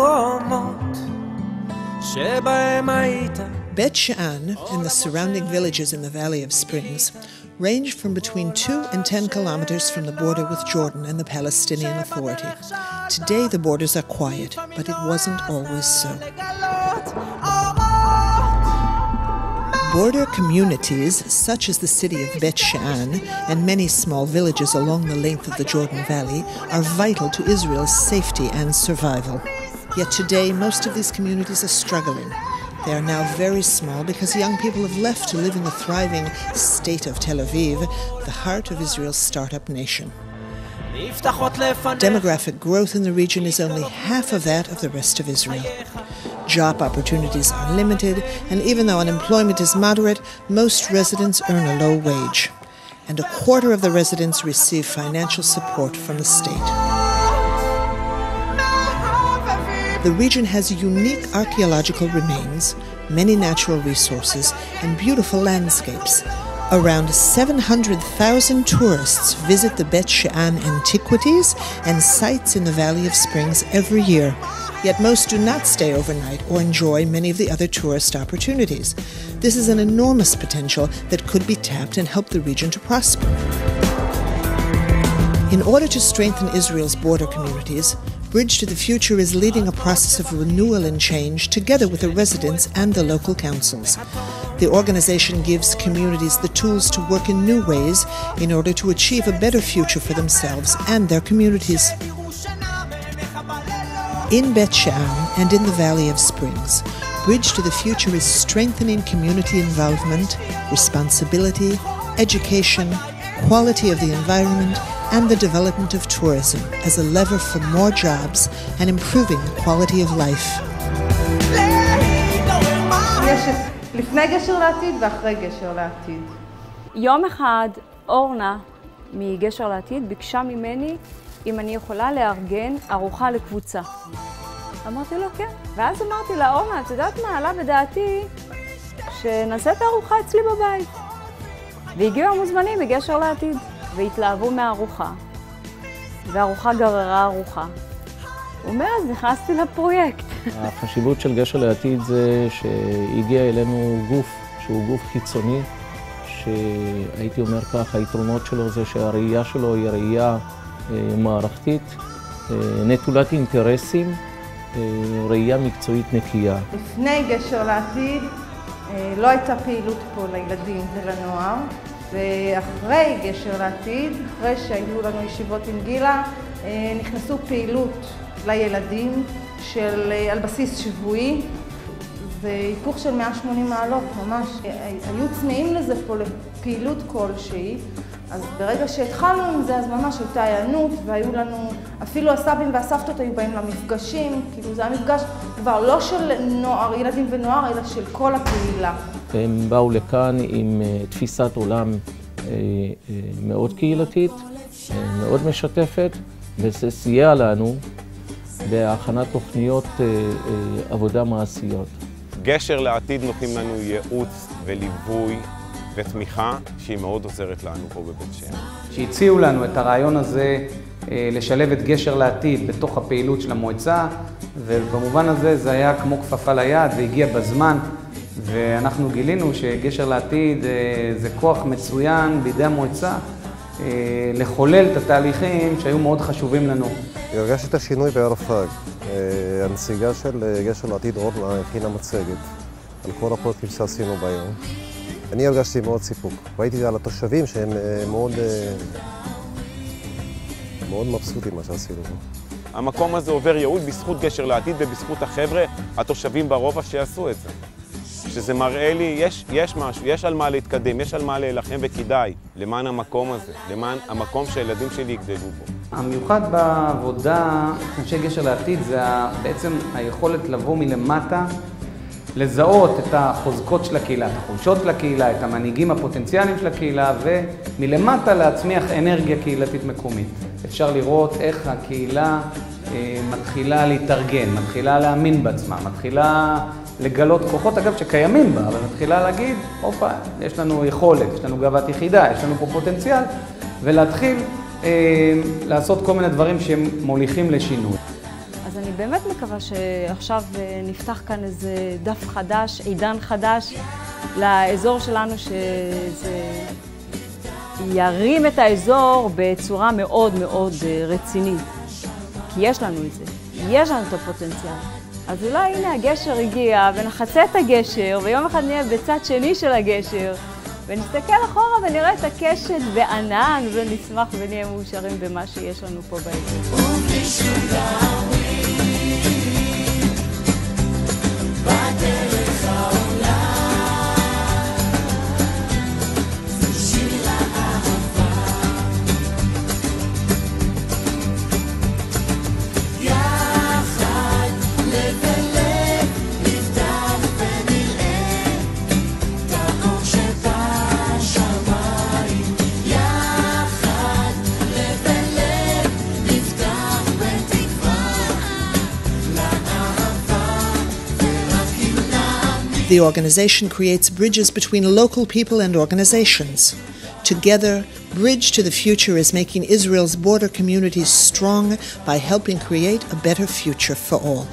המקומות שבהם היית. Bet She'an and the surrounding villages in the Valley of Springs range from between 2 and 10 kilometers from the border with Jordan and the Palestinian Authority. Today the borders are quiet, but it wasn't always so. Border communities, such as the city of Bet She'an and many small villages along the length of the Jordan Valley, are vital to Israel's safety and survival. Yet today most of these communities are struggling. They are now very small because young people have left to live in the thriving state of Tel Aviv, the heart of Israel's startup nation. Demographic growth in the region is only half of that of the rest of Israel. Job opportunities are limited, and even though unemployment is moderate, most residents earn a low wage. And a quarter of the residents receive financial support from the state. The region has unique archaeological remains, many natural resources, and beautiful landscapes. Around 700,000 tourists visit the Bet She'an antiquities and sites in the Valley of Springs every year. Yet most do not stay overnight or enjoy many of the other tourist opportunities. This is an enormous potential that could be tapped and help the region to prosper. In order to strengthen Israel's border communities, Bridge to the Future is leading a process of renewal and change together with the residents and the local councils. The organization gives communities the tools to work in new ways in order to achieve a better future for themselves and their communities. In Bet She'an and in the Valley of Springs, Bridge to the Future is strengthening community involvement, responsibility, education, quality of the environment, and the development of tourism as a lever for more jobs and improving the quality of life. לפני גשר לעתיד ואחרי גשר לעתיד. יום אחד אורנה מגשר לעתיד ביקשה ממני אם אני יכולה לארגן ארוחה לקבוצה. אמרתי לו כן, ואז אמרתי לה, אורנה, את יודעת מה, עלה בדעתי שנעשה את הארוחה אצלי בבית. והגיעו המוזמנים מגשר לעתיד והתלהבו מהארוחה, והארוחה גררה ארוחה. ומאז נכנסתי לפרויקט. החשיבות של גשר לעתיד זה שהגיע אלינו גוף שהוא גוף חיצוני, שהייתי אומר כך, היתרונות שלו זה שהראייה שלו היא ראייה מערכתית, נטולת אינטרסים, ראייה מקצועית נקייה. לפני גשר לעתיד לא הייתה פעילות פה לילדים ולנוער, ואחרי גשר לעתיד, אחרי שהיו לנו ישיבות עם גילה, נכנסו פעילות לילדים על בסיס שבועי. זה היפוך של 180 מעלות, ממש. היו צמאים לזה פה לפעילות כלשהי. אז ברגע שהתחלנו עם זה, אז ממש הייתה העיינות, והיו לנו, אפילו הסבים והסבתות היו באים למפגשים, כאילו זה המפגש כבר לא של נוער, ילדים ונוער, אלא של כל הקהילה. הם באו לכאן עם תפיסת עולם מאוד קהילתית, מאוד משתפת, וזה סייע לנו בהכנת תוכניות עבודה מעשיות. גשר לעתיד נותנים לנו ייעוץ וליווי ותמיכה שהיא מאוד עוזרת לנו פה בבית שאן. שהציעו לנו את הרעיון הזה לשלב את גשר לעתיד בתוך הפעילות של המועצה, ובמובן הזה זה היה כמו כפפה ליד והגיע בזמן, ואנחנו גילינו שגשר לעתיד זה כוח מצוין בידי המועצה לחולל את התהליכים שהיו מאוד חשובים לנו. הרגשתי את השינוי בערב חג. הנציגה של גשר לעתיד אורנה הכינה מצגת על כל הפרויקטים שעשינו ביום. אני הרגשתי מאוד סיפוק. ראיתי על התושבים שהם מאוד מבסוטים מה שעשינו. המקום הזה עובר ייעוד בזכות גשר לעתיד ובזכות החבר'ה, התושבים ברובע שיעשו את זה. שזה מראה לי, יש משהו, יש על מה להתקדם, יש על מה להילחם וכדאי למען המקום הזה, למען המקום שהילדים שלי יגדלו בו. המיוחד בעבודה, אנשי גשר לעתיד, זה בעצם היכולת לבוא מלמטה, לזהות את החוזקות של הקהילה, את החולשות של הקהילה, את המנהיגים הפוטנציאליים של הקהילה, ומלמטה להצמיח אנרגיה קהילתית מקומית. אפשר לראות איך הקהילה מתחילה להתארגן, מתחילה להאמין בעצמה, מתחילה לגלות כוחות, אגב, שקיימים בה, אבל מתחילה להגיד, הופה, יש לנו יכולת, יש לנו גאוות יחידה, יש לנו פה פוטנציאל, ולהתחיל לעשות כל מיני דברים שהם מוליכים לשינוי. אז אני באמת מקווה שעכשיו נפתח כאן איזה דף חדש, עידן חדש לאזור שלנו, שזה ירים את האזור בצורה מאוד מאוד רצינית. כי יש לנו את זה, יש לנו את הפוטנציאל. אז אולי הנה הגשר הגיע ונחצה את הגשר ויום אחד נהיה בצד שני של הגשר ונסתכל אחורה ונראה את הקשת בענן ונשמח ונהיה מאושרים במה שיש לנו פה באזור. The organization creates bridges between local people and organizations. Together, Bridge to the Future is making Israel's border communities strong by helping create a better future for all.